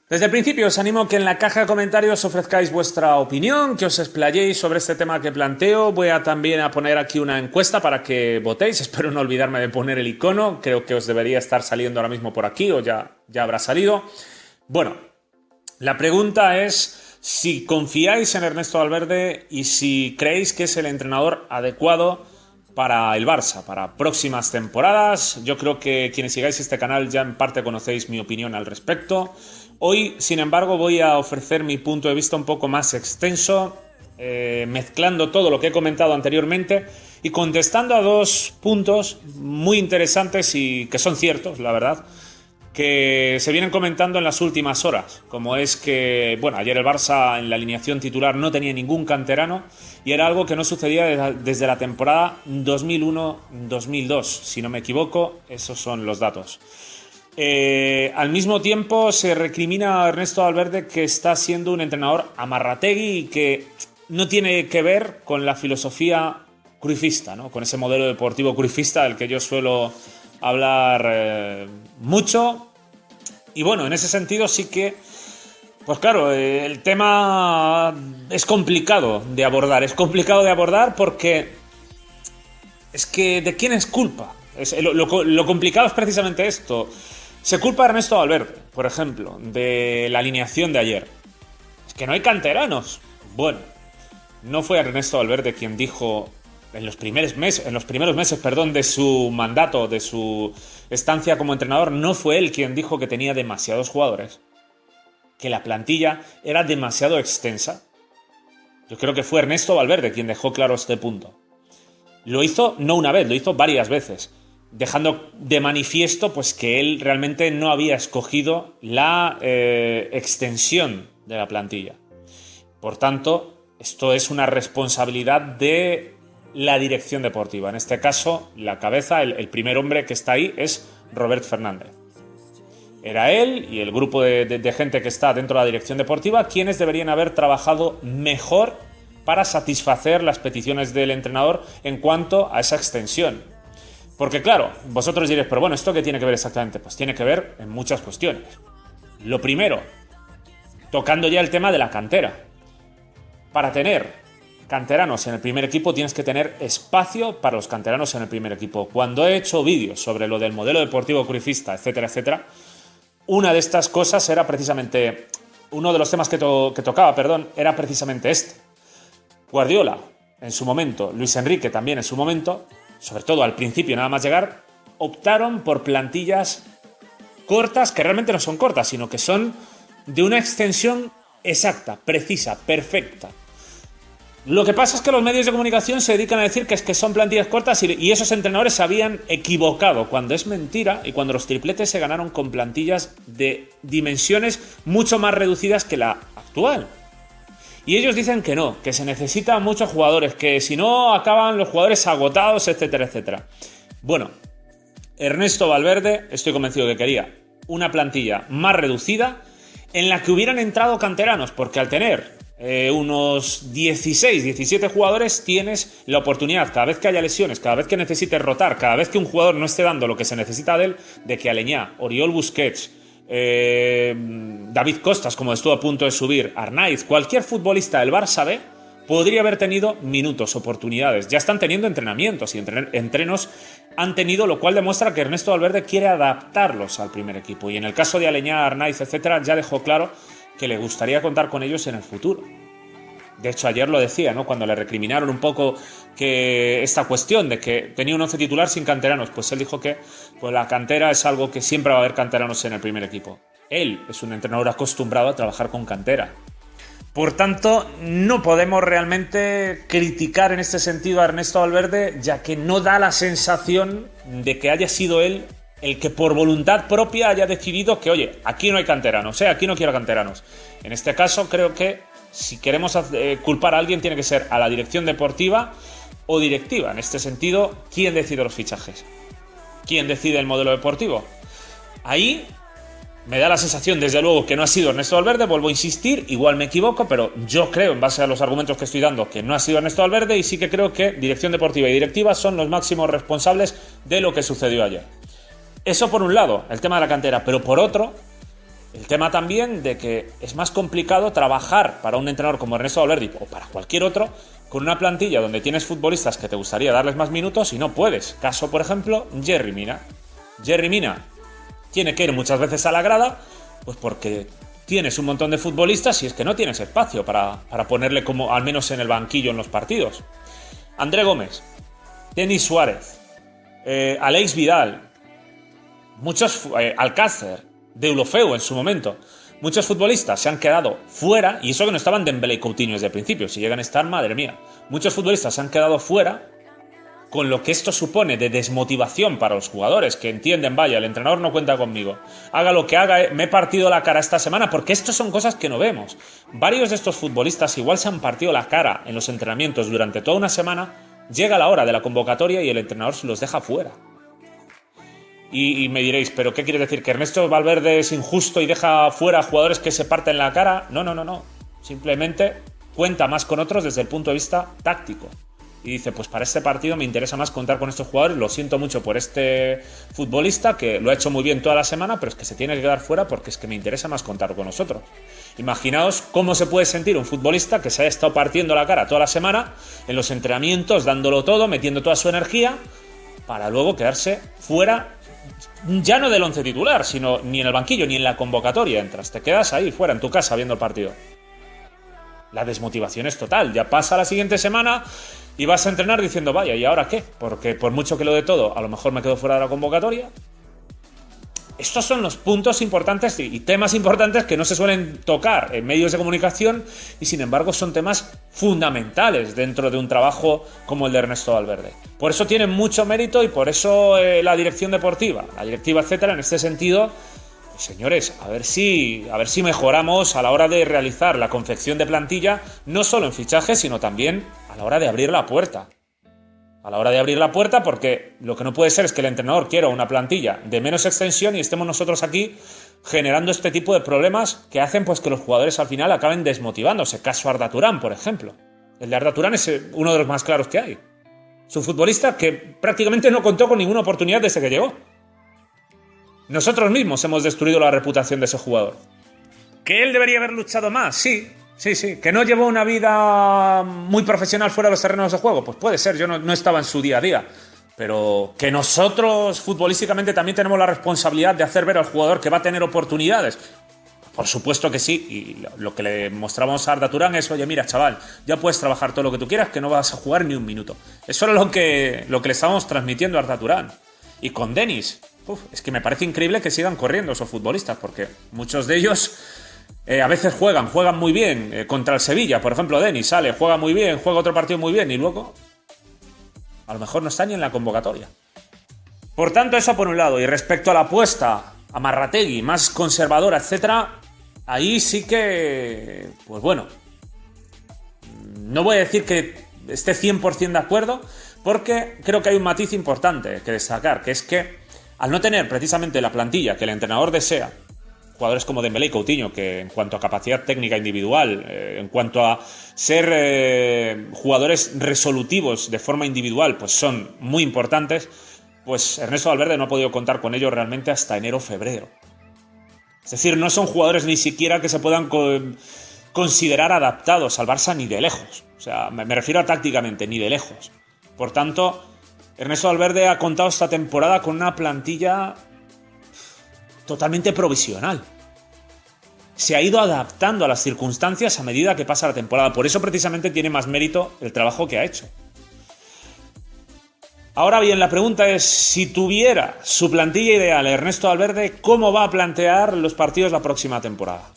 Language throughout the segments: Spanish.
Desde el principio os animo que en la caja de comentarios ofrezcáis vuestra opinión, que os explayéis sobre este tema que planteo. Voy a también a poner aquí una encuesta para que votéis. Espero no olvidarme de poner el icono. Creo que os debería estar saliendo ahora mismo por aquí o ya habrá salido. Bueno, la pregunta es si confiáis en Ernesto Valverde y si creéis que es el entrenador adecuado para el Barça, para próximas temporadas. Yo creo que quienes sigáis este canal ya en parte conocéis mi opinión al respecto. Hoy, sin embargo, voy a ofrecer mi punto de vista un poco más extenso, mezclando todo lo que he comentado anteriormente y contestando a dos puntos muy interesantes y que son ciertos, la verdad, que se vienen comentando en las últimas horas, como es que, bueno, ayer el Barça en la alineación titular no tenía ningún canterano y era algo que no sucedía desde la temporada 2001-2002, si no me equivoco, esos son los datos. Al mismo tiempo se recrimina a Ernesto Valverde que está siendo un entrenador amarrategui y que no tiene que ver con la filosofía cruifista, ¿no? Con ese modelo deportivo cruifista del que yo suelo hablar mucho. Y bueno, en ese sentido sí que, pues claro, el tema es complicado de abordar. Es complicado de abordar porque es que ¿de quién es culpa? Lo complicado es precisamente esto. Se culpa a Ernesto Valverde, por ejemplo, de la alineación de ayer. Es que no hay canteranos. Bueno, no fue Ernesto Valverde quien dijo en los primeros meses, de su mandato, de su estancia como entrenador, no fue él quien dijo que tenía demasiados jugadores, que la plantilla era demasiado extensa. Yo creo que fue Ernesto Valverde quien dejó claro este punto. Lo hizo no una vez, lo hizo varias veces, dejando de manifiesto pues que él realmente no había escogido la extensión de la plantilla. Por tanto, esto es una responsabilidad de la dirección deportiva. En este caso, la cabeza, el primer hombre que está ahí es Robert Fernández. Era él y el grupo de gente que está dentro de la dirección deportiva quienes deberían haber trabajado mejor para satisfacer las peticiones del entrenador en cuanto a esa extensión. Porque claro, vosotros diréis, pero bueno, ¿esto qué tiene que ver exactamente? Pues tiene que ver en muchas cuestiones. Lo primero, tocando ya el tema de la cantera. Para tener canteranos en el primer equipo tienes que tener espacio para los canteranos en el primer equipo. Cuando he hecho vídeos sobre lo del modelo deportivo cruifista, etcétera, etcétera, una de estas cosas era precisamente, uno de los temas que tocaba, era precisamente este. Guardiola, en su momento, Luis Enrique también en su momento, sobre todo al principio nada más llegar, optaron por plantillas cortas, que realmente no son cortas, sino que son de una extensión exacta, precisa, perfecta. Lo que pasa es que los medios de comunicación se dedican a decir que son plantillas cortas y esos entrenadores se habían equivocado, cuando es mentira y cuando los tripletes se ganaron con plantillas de dimensiones mucho más reducidas que la actual. Y ellos dicen que no, que se necesitan muchos jugadores, que si no acaban los jugadores agotados, etcétera, etcétera. Bueno, Ernesto Valverde, estoy convencido que quería una plantilla más reducida en la que hubieran entrado canteranos, porque al tener unos 16, 17 jugadores tienes la oportunidad, cada vez que haya lesiones, cada vez que necesites rotar, cada vez que un jugador no esté dando lo que se necesita de él, de que Aleñá, Oriol Busquets, David Costas, como estuvo a punto de subir, Arnaiz, cualquier futbolista del Barça B podría haber tenido minutos, oportunidades. Ya están teniendo entrenamientos y entrenos han tenido, lo cual demuestra que Ernesto Valverde quiere adaptarlos al primer equipo. Y en el caso de Aleñá, Arnaiz, etcétera, ya dejó claro que le gustaría contar con ellos en el futuro. De hecho, ayer lo decía, ¿no? Cuando le recriminaron un poco que esta cuestión de que tenía un once titular sin canteranos, pues él dijo que pues la cantera es algo que siempre va a haber canteranos en el primer equipo. Él es un entrenador acostumbrado a trabajar con cantera. Por tanto, no podemos realmente criticar en este sentido a Ernesto Valverde, ya que no da la sensación de que haya sido él el que por voluntad propia haya decidido que, oye, aquí no hay canteranos, aquí no quiero canteranos. En este caso, creo que si queremos culpar a alguien, tiene que ser a la dirección deportiva o directiva. En este sentido, ¿quién decide los fichajes? ¿Quién decide el modelo deportivo? Ahí me da la sensación, desde luego, que no ha sido Ernesto Valverde. Vuelvo a insistir, igual me equivoco, pero yo creo, en base a los argumentos que estoy dando, que no ha sido Ernesto Valverde, y sí que creo que dirección deportiva y directiva son los máximos responsables de lo que sucedió ayer. Eso por un lado, el tema de la cantera, pero por otro, El tema también de que es más complicado trabajar para un entrenador como Ernesto Valverde o para cualquier otro con una plantilla donde tienes futbolistas que te gustaría darles más minutos y no puedes. Caso, por ejemplo, Yerry Mina. Yerry Mina tiene que ir muchas veces a la grada, pues porque tienes un montón de futbolistas y es que no tienes espacio para ponerle como al menos en el banquillo en los partidos. André Gómez, Denis Suárez, Aleix Vidal, muchos Alcácer, Deulofeu en su momento. Muchos futbolistas se han quedado fuera, y eso que no estaban Dembélé y Coutinho desde el principio, si llegan a estar, madre mía. Muchos futbolistas se han quedado fuera, con lo que esto supone de desmotivación para los jugadores, que entienden, vaya, el entrenador no cuenta conmigo, haga lo que haga, me he partido la cara esta semana, porque esto son cosas que no vemos. Varios de estos futbolistas igual se han partido la cara en los entrenamientos durante toda una semana, llega la hora de la convocatoria y el entrenador se los deja fuera. Y me diréis, ¿pero qué quiere decir? ¿Que Ernesto Valverde es injusto y deja fuera a jugadores que se parten la cara? No. Simplemente cuenta más con otros desde el punto de vista táctico. Y dice, pues para este partido me interesa más contar con estos jugadores, lo siento mucho por este futbolista que lo ha hecho muy bien toda la semana, pero es que se tiene que quedar fuera porque es que me interesa más contar con nosotros. Imaginaos cómo se puede sentir un futbolista que se haya estado partiendo la cara toda la semana en los entrenamientos, dándolo todo, metiendo toda su energía, para luego quedarse fuera, ya no del once titular, sino ni en el banquillo, ni en la convocatoria entras, te quedas ahí fuera en tu casa viendo el partido. La desmotivación es total, ya pasa la siguiente semana y vas a entrenar diciendo, vaya, ¿y ahora qué? Porque por mucho que lo de todo, a lo mejor me quedo fuera de la convocatoria. Estos son los puntos importantes y temas importantes que no se suelen tocar en medios de comunicación y sin embargo son temas fundamentales dentro de un trabajo como el de Ernesto Valverde. Por eso tienen mucho mérito y por eso la dirección deportiva, la directiva, etcétera, en este sentido, pues señores, a ver si mejoramos a la hora de realizar la confección de plantilla, no solo en fichajes, sino también a la hora de abrir la puerta. A la hora de abrir la puerta, porque lo que no puede ser es que el entrenador quiera una plantilla de menos extensión y estemos nosotros aquí generando este tipo de problemas que hacen pues que los jugadores al final acaben desmotivándose. Caso Arda Turán, por ejemplo. El de Arda Turán es uno de los más claros que hay. Es un futbolista que prácticamente no contó con ninguna oportunidad desde que llegó. Nosotros mismos hemos destruido la reputación de ese jugador. ¿Que él debería haber luchado más? Sí. ¿Que no llevó una vida muy profesional fuera de los terrenos de juego? Pues puede ser, yo no estaba en su día a día. Pero que nosotros futbolísticamente también tenemos la responsabilidad de hacer ver al jugador que va a tener oportunidades. Por supuesto que sí, y lo que le mostramos a Arda Turán es, oye, mira, chaval, ya puedes trabajar todo lo que tú quieras, que no vas a jugar ni un minuto. Eso era lo que le estábamos transmitiendo a Arda Turán. Y con Denis, es que me parece increíble que sigan corriendo esos futbolistas, porque muchos de ellos... a veces juegan muy bien contra el Sevilla, por ejemplo Denis sale, juega muy bien, juega otro partido muy bien y luego a lo mejor no está ni en la convocatoria. Por tanto, eso por un lado. Y respecto a la apuesta a Marrategui, más conservadora, etcétera, ahí sí que, pues bueno, no voy a decir que esté 100% de acuerdo, porque creo que hay un matiz importante que destacar, que es que al no tener precisamente la plantilla que el entrenador desea, jugadores como Dembélé y Coutinho, que en cuanto a capacidad técnica individual, en cuanto a ser jugadores resolutivos de forma individual, pues son muy importantes, pues Ernesto Valverde no ha podido contar con ellos realmente hasta enero o febrero. Es decir, no son jugadores ni siquiera que se puedan considerar adaptados al Barça ni de lejos. O sea, me refiero a tácticamente, ni de lejos. Por tanto, Ernesto Valverde ha contado esta temporada con una plantilla totalmente provisional. Se ha ido adaptando a las circunstancias a medida que pasa la temporada. Por eso precisamente tiene más mérito el trabajo que ha hecho. Ahora bien, la pregunta es, si tuviera su plantilla ideal Ernesto Valverde, ¿cómo va a plantear los partidos la próxima temporada?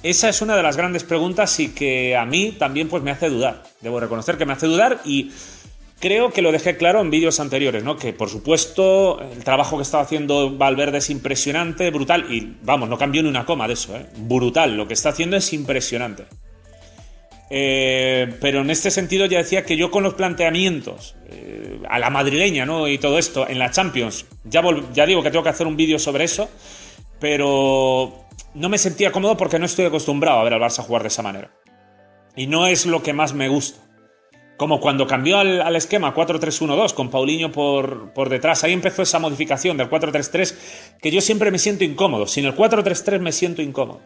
Esa es una de las grandes preguntas y que a mí también pues me hace dudar. Debo reconocer que me hace dudar y creo que lo dejé claro en vídeos anteriores, ¿no? Que por supuesto el trabajo que estaba haciendo Valverde es impresionante, brutal, y vamos, no cambió ni una coma de eso, ¿eh? Brutal, lo que está haciendo es impresionante. Pero en este sentido ya decía que yo con los planteamientos a la madrileña, ¿no? Y todo esto en la Champions, ya digo que tengo que hacer un vídeo sobre eso, pero no me sentía cómodo porque no estoy acostumbrado a ver al Barça jugar de esa manera. Y no es lo que más me gusta. Como cuando cambió al esquema 4-3-1-2 con Paulinho por detrás. Ahí empezó esa modificación del 4-3-3 que yo siempre me siento incómodo. Sin el 4-3-3 me siento incómodo.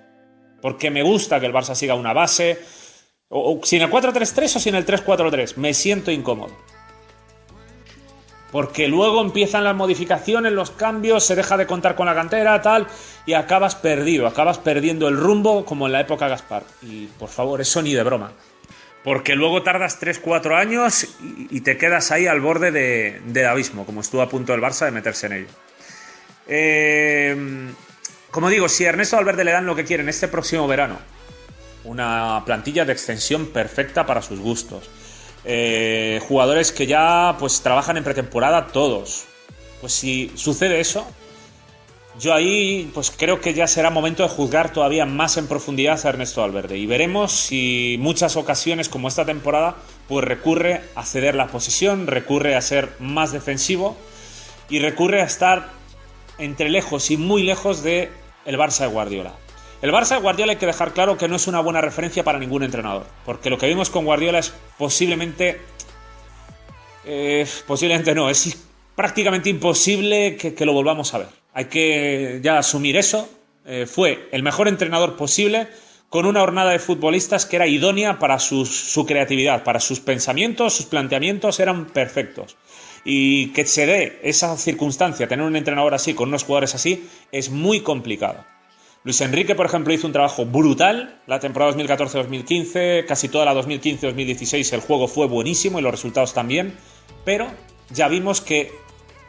Porque me gusta que el Barça siga una base. O sin el 4-3-3 o sin el 3-4-3. Me siento incómodo. Porque luego empiezan las modificaciones, los cambios, se deja de contar con la cantera, tal, y acabas perdido. Acabas perdiendo el rumbo como en la época Gaspar. Y por favor, eso ni de broma. Porque luego tardas 3-4 años y te quedas ahí al borde del abismo, como estuvo a punto el Barça de meterse en ello. Como digo, si a Ernesto Valverde le dan lo que quieren este próximo verano, una plantilla de extensión perfecta para sus gustos, jugadores que ya pues trabajan en pretemporada todos, pues si sucede eso, yo ahí pues creo que ya será momento de juzgar todavía más en profundidad a Ernesto Valverde y veremos si muchas ocasiones como esta temporada pues recurre a ceder la posesión, recurre a ser más defensivo y recurre a estar entre lejos y muy lejos de el Barça de Guardiola. El Barça de Guardiola hay que dejar claro que no es una buena referencia para ningún entrenador, porque lo que vimos con Guardiola es posiblemente no, es prácticamente imposible que lo volvamos a ver. Hay que ya asumir eso. Fue el mejor entrenador posible con una hornada de futbolistas que era idónea para su creatividad, para sus pensamientos, sus planteamientos eran perfectos. Y que se dé esa circunstancia, tener un entrenador así, con unos jugadores así, es muy complicado. Luis Enrique, por ejemplo, hizo un trabajo brutal la temporada 2014-2015, casi toda la 2015-2016 el juego fue buenísimo y los resultados también, pero ya vimos que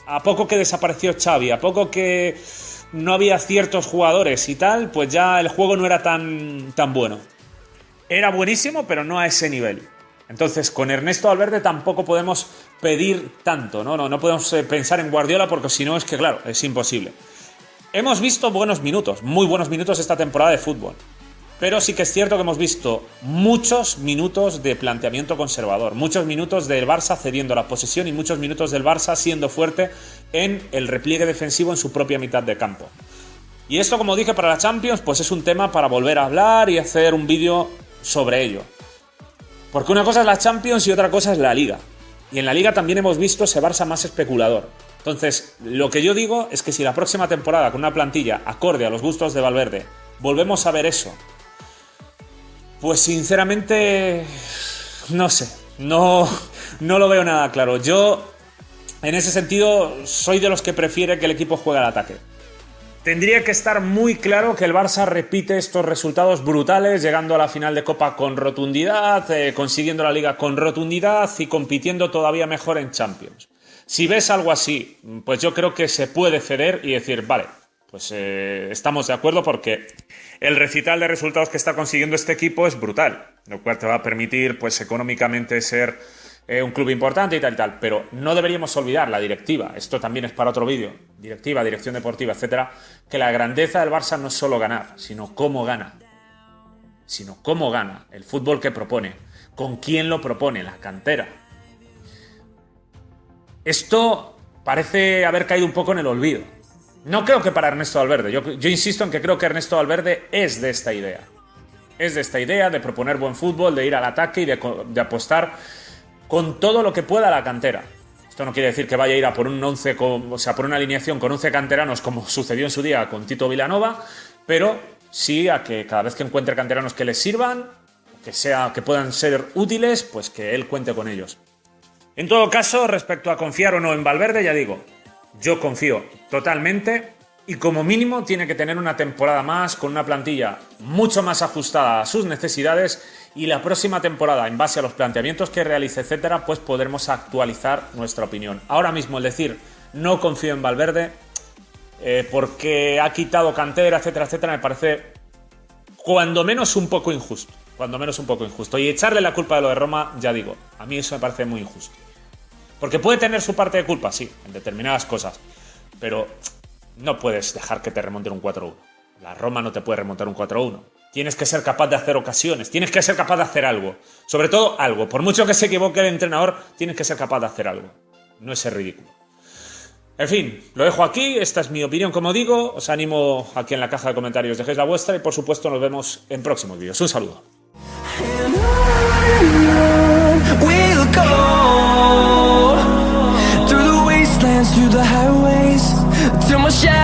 a poco que desapareció Xavi, a poco que no había ciertos jugadores y tal, pues ya el juego no era tan bueno. Era buenísimo, pero no a ese nivel. Entonces, con Ernesto Valverde tampoco podemos pedir tanto, no podemos pensar en Guardiola porque si no es que, claro, es imposible. Hemos visto buenos minutos, muy buenos minutos esta temporada de fútbol. Pero sí que es cierto que hemos visto muchos minutos de planteamiento conservador, muchos minutos del Barça cediendo la posesión y muchos minutos del Barça siendo fuerte en el repliegue defensivo en su propia mitad de campo. Y esto, como dije, para la Champions, pues es un tema para volver a hablar y hacer un vídeo sobre ello. Porque una cosa es la Champions y otra cosa es la Liga. Y en la Liga también hemos visto ese Barça más especulador. Entonces, lo que yo digo es que si la próxima temporada, con una plantilla acorde a los gustos de Valverde, volvemos a ver eso, pues sinceramente, no sé, no lo veo nada claro. Yo, en ese sentido, soy de los que prefiere que el equipo juegue al ataque. Tendría que estar muy claro que el Barça repite estos resultados brutales, llegando a la final de Copa con rotundidad, consiguiendo la Liga con rotundidad y compitiendo todavía mejor en Champions. Si ves algo así, pues yo creo que se puede ceder y decir, vale, pues estamos de acuerdo porque el recital de resultados que está consiguiendo este equipo es brutal, lo cual te va a permitir pues económicamente ser un club importante y tal, pero no deberíamos olvidar la directiva, esto también es para otro vídeo, directiva, dirección deportiva, etcétera, que la grandeza del Barça no es solo ganar, sino cómo gana, el fútbol que propone, con quién lo propone, la cantera. Esto parece haber caído un poco en el olvido. No creo que para Ernesto Valverde. Yo insisto en que creo que Ernesto Valverde es de esta idea. Es de esta idea de proponer buen fútbol, de ir al ataque y de apostar con todo lo que pueda a la cantera. Esto no quiere decir que vaya a ir a por un 11, por una alineación con 11 canteranos como sucedió en su día con Tito Vilanova, pero sí a que cada vez que encuentre canteranos que les sirvan, que puedan ser útiles, pues que él cuente con ellos. En todo caso, respecto a confiar o no en Valverde, ya digo, yo confío totalmente y como mínimo tiene que tener una temporada más con una plantilla mucho más ajustada a sus necesidades y la próxima temporada, en base a los planteamientos que realice, etcétera, pues podremos actualizar nuestra opinión. Ahora mismo el decir no confío en Valverde porque ha quitado cantera, etcétera, etcétera, me parece cuando menos un poco injusto. Y echarle la culpa de lo de Roma, ya digo, a mí eso me parece muy injusto. Porque puede tener su parte de culpa, sí, en determinadas cosas, pero no puedes dejar que te remonten un 4-1. La Roma no te puede remontar un 4-1. Tienes que ser capaz de hacer ocasiones, tienes que ser capaz de hacer algo. Sobre todo algo. Por mucho que se equivoque el entrenador, tienes que ser capaz de hacer algo. No es ser ridículo. En fin, lo dejo aquí, esta es mi opinión, como digo. Os animo a que en la caja de comentarios dejéis la vuestra y por supuesto nos vemos en próximos vídeos. Un saludo. go through the wastelands, through the highways, till my shadow